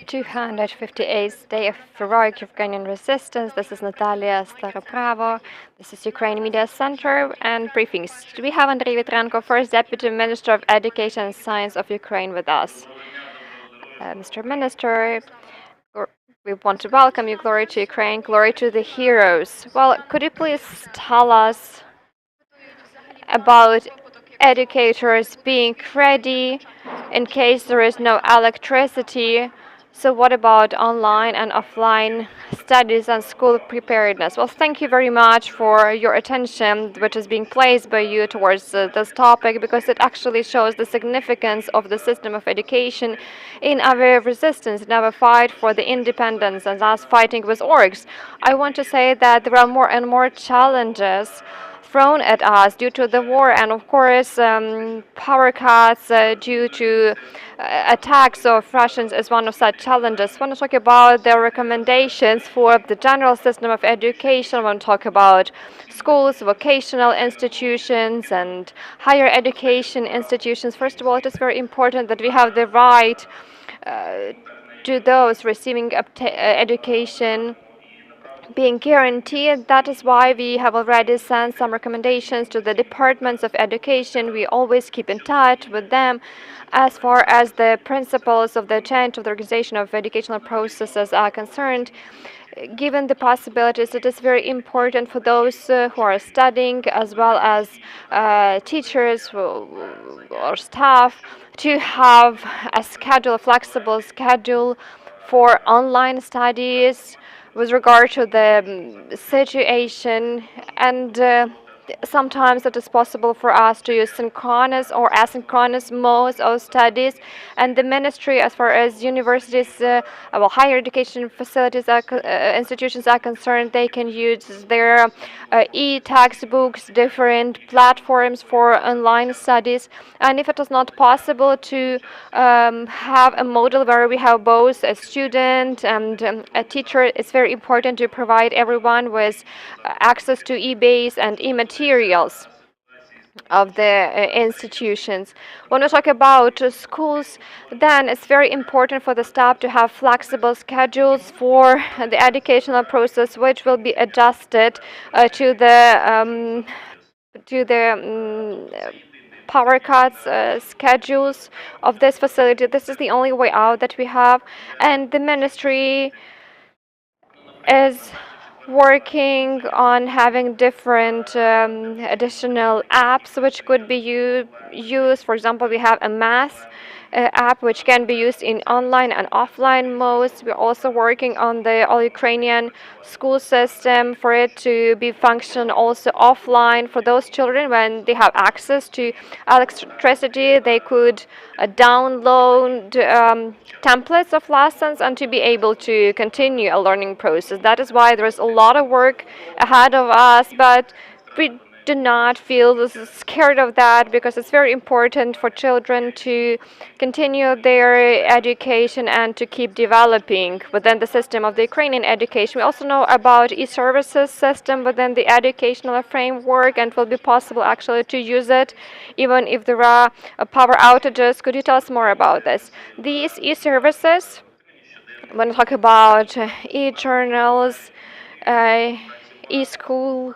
258th Day of Heroic Ukrainian Resistance. This is Natalia Staropravo. This is Ukraine Media Center and briefings. We have Andrii Vitrenko, First Deputy Minister of Education and Science of Ukraine, with us. Mr. Minister, we want to welcome you. Glory to Ukraine, glory to the heroes. Well, could you please tell us about educators being ready in case there is no electricity? So what about online and offline studies and school preparedness? Well, thank you very much for your attention, which is being placed by you towards this topic, because it actually shows the significance of the system of education in our resistance, in our fight for the independence, and thus fighting with orgs. I want to say that there are more and more challenges thrown at us due to the war, and of course power cuts due to attacks of Russians is one of such challenges. I want to talk about the recommendations for the general system of education. I want to talk about schools, vocational institutions, and higher education institutions. First of all, it is very important that we have the right to those receiving education being guaranteed. That is why we have already sent some recommendations to the departments of education. We always keep in touch with them as far as the principles of the change of the organization of educational processes are concerned. Given the possibilities, it is very important for those who are studying, as well as teachers or staff, to have a schedule, a flexible schedule for online studies with regard to the situation, and sometimes it is possible for us to use synchronous or asynchronous modes of studies, and the ministry, as far as universities, higher education facilities, institutions are concerned, they can use their e-textbooks, different platforms for online studies. And if it is not possible to have a model where we have both a student and a teacher, it's very important to provide everyone with access to e-base and e-materials of the institutions. When we talk about schools, then it's very important for the staff to have flexible schedules for the educational process, which will be adjusted to the power cuts schedules of this facility. This is the only way out that we have, and the ministry is working on having different additional apps which could be used. For example, we have a math app which can be used in online and offline modes. We're also working on the all-Ukrainian school system for it to be function also offline for those children. When they have access to electricity, they could download templates of lessons and to be able to continue a learning process. That is why there is a lot of work ahead of us, but we do not feel scared of that, because it's very important for children to continue their education and to keep developing within the system of the Ukrainian education. We also know about e-services system within the educational framework, and it will be possible actually to use it even if there are power outages. Could you tell us more about this? These e-services, when we talk about e-journals, e-school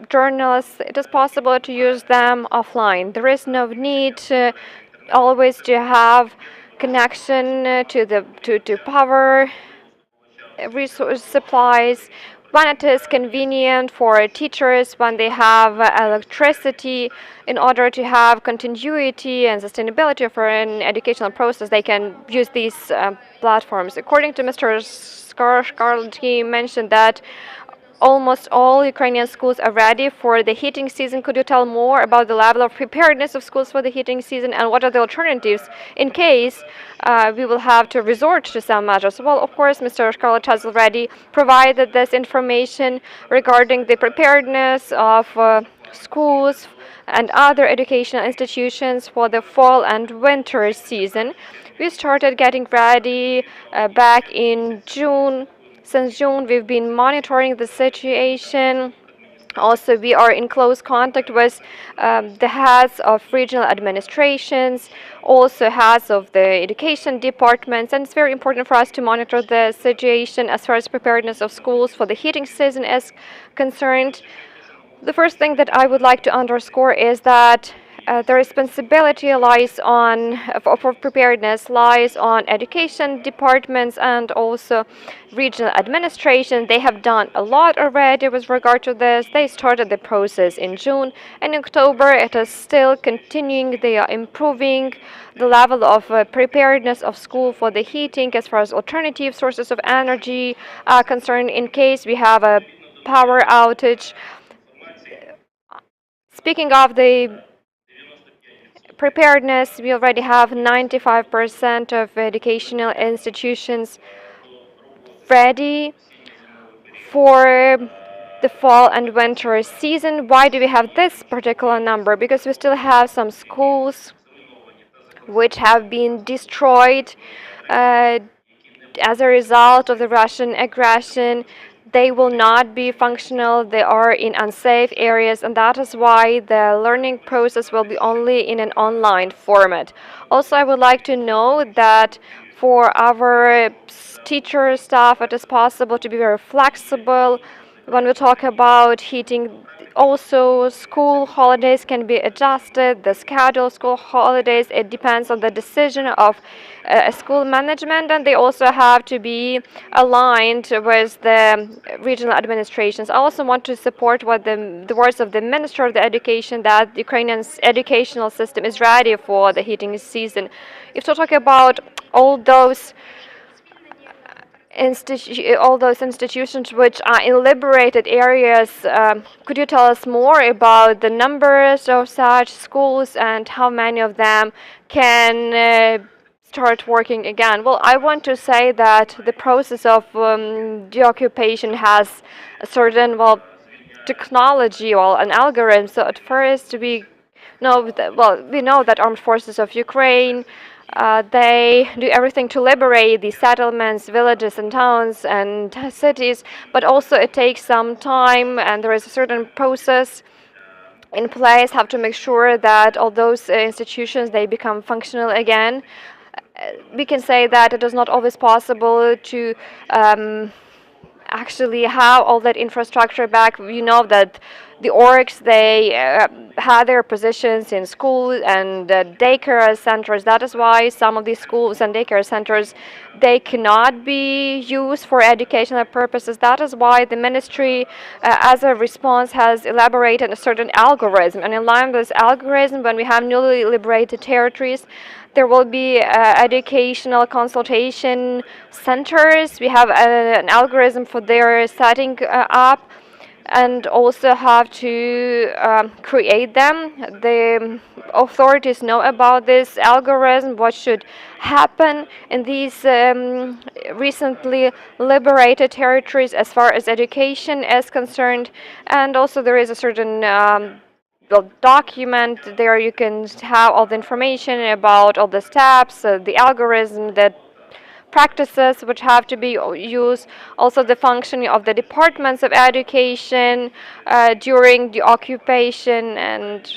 journals, it is possible to use them offline. There is no need always to have connection to power resource supplies. When it is convenient for teachers, when they have electricity, in order to have continuity and sustainability for an educational process, they can use these platforms. According to Mr. Scarlett, he mentioned that almost all Ukrainian schools are ready for the heating season. Could you tell more about the level of preparedness of schools for the heating season, and what are the alternatives in case we will have to resort to some measures? Well, of course, Mr. Scarlett has already provided this information regarding the preparedness of schools and other educational institutions for the fall and winter season. We started getting ready back in June. Since June, we've been monitoring the situation Also, we are in close contact with the heads of regional administrations, also heads of the education departments, and it's very important for us to monitor the situation as far as preparedness of schools for the heating season is concerned. The first thing that I would like to underscore is that the responsibility lies on for preparedness lies on education departments and also regional administration. They have done a lot already with regard to this. They started the process in June, and in October it is still continuing. They are improving the level of preparedness of school for the heating as far as alternative sources of energy are concerned in case we have a power outage. Speaking of the preparedness, we already have 95% of educational institutions ready for the fall and winter season. Why do we have this particular number? Because we still have some schools which have been destroyed as a result of the Russian aggression. They will not be functional, they are in unsafe areas, and that is why the learning process will be only in an online format. Also, I would like to know that for our teacher staff, it is possible to be very flexible when we talk about heating. Also, school holidays can be adjusted, the schedule school holidays, it depends on the decision of school management, and they also have to be aligned with the regional administrations. I also want to support what the words of the Minister of the Education, that the Ukrainian's educational system is ready for the heating season. If we talk about all those institutions which are in liberated areas, could you tell us more about the numbers of such schools and how many of them can start working again? Well, I want to say that the process of deoccupation has a certain, well, technology or an algorithm. So at first we know that armed forces of Ukraine, they do everything to liberate the settlements, villages and towns and cities, but also it takes some time and there is a certain process in place, have to make sure that all those institutions, they become functional again. We can say that it is not always possible to actually have all that infrastructure back. You know that the orgs, they had their positions in schools and daycare centers. That is why some of these schools and daycare centers, they cannot be used for educational purposes. That is why the ministry, as a response, has elaborated a certain algorithm. And in line with this algorithm, when we have newly liberated territories, there will be educational consultation centers. We have an algorithm for their setting up, and also have to create them. The authorities know about this algorithm, what should happen in these recently liberated territories as far as education is concerned. And also there is a certain document there. You can have all the information about all the steps, the algorithm, the practices which have to be used, also the functioning of the departments of education during the occupation, and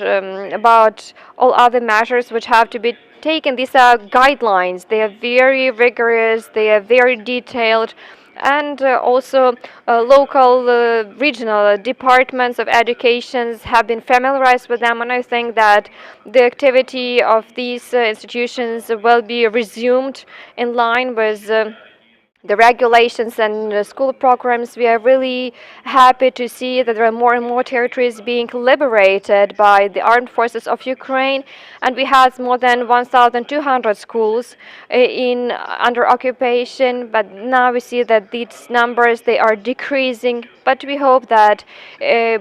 about all other measures which have to be taken. These are guidelines. They are very rigorous, they are very detailed, and also local regional departments of education have been familiarized with them, and I think that the activity of these institutions will be resumed in line with the regulations and school programs. We are really happy to see that there are more and more territories being liberated by the armed forces of Ukraine, and we had more than 1,200 schools under occupation. But now we see that these numbers, they are decreasing. But we hope that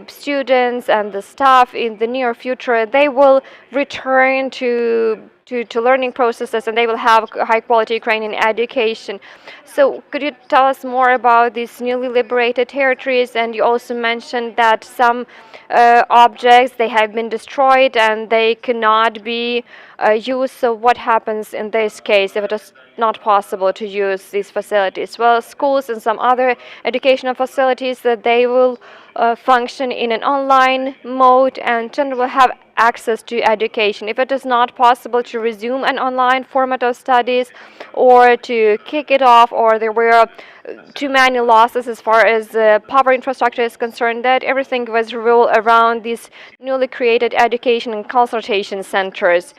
students and the staff in the near future, they will return to learning processes, and they will have high quality Ukrainian education. So could you tell us more about these newly liberated territories? And you also mentioned that some objects, they have been destroyed and they cannot be used. So what happens in this case if it is not possible to use these facilities? Well, schools and some other educational facilities, that they will function in an online mode and children will have access to education. If it is not possible to resume an online format of studies or to kick it off, or there were too many losses as far as power infrastructure is concerned, that everything was ruled around these newly created education and consultation centers.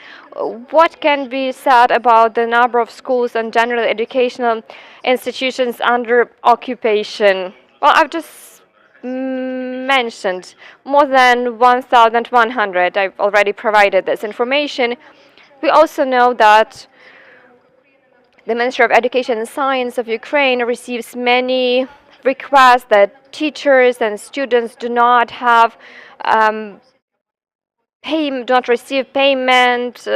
What can be said about the number of schools and general educational institutions under occupation? Well, I've just mentioned more than 1,100. I've already provided this information. We also know that the Ministry of Education and Science of Ukraine receives many requests that teachers and students do not have do not receive payment.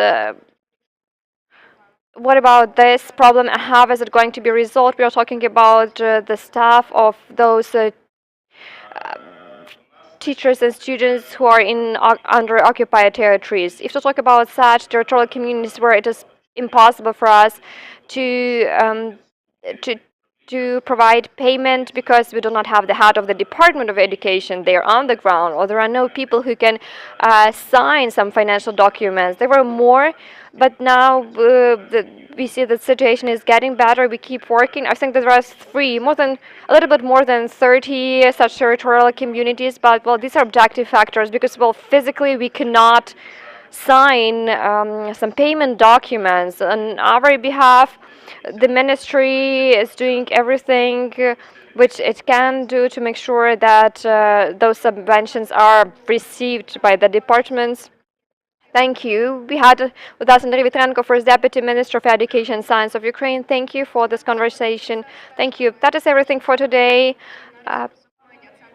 What about this problem? How is it going to be resolved? We are talking about the staff of those teachers and students who are in under occupied territories. If to talk about such territorial communities where it is impossible for us to provide payment because we do not have the head of the Department of Education there on the ground, or there are no people who can sign some financial documents. There were more, but now we see the situation is getting better. We keep working. I think there are a little bit more than 30 such territorial communities, but well, these are objective factors because, well, physically we cannot sign some payment documents on our behalf. The ministry is doing everything which it can do to make sure that those subventions are received by the departments. Thank you. We had with us Andrii Vitrenko, First Deputy Minister of Education and Science of Ukraine. Thank you for this conversation. Thank you. That is everything for today.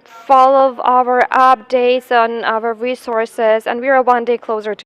Follow our updates on our resources, and we are one day closer to